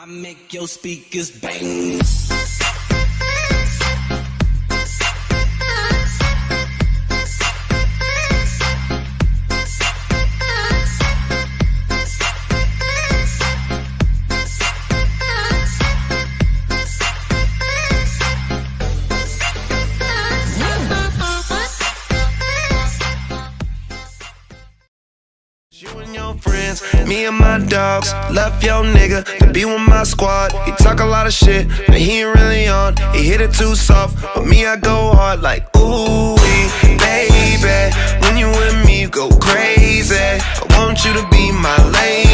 I make your speakers bang. You and your friends, me and my dogs, left your nigga to be with my squad. He talk a lot of shit, but he ain't really on. He hit it too soft, but me I go hard like ooh baby. When you with me, you go crazy. I want you to be my lady.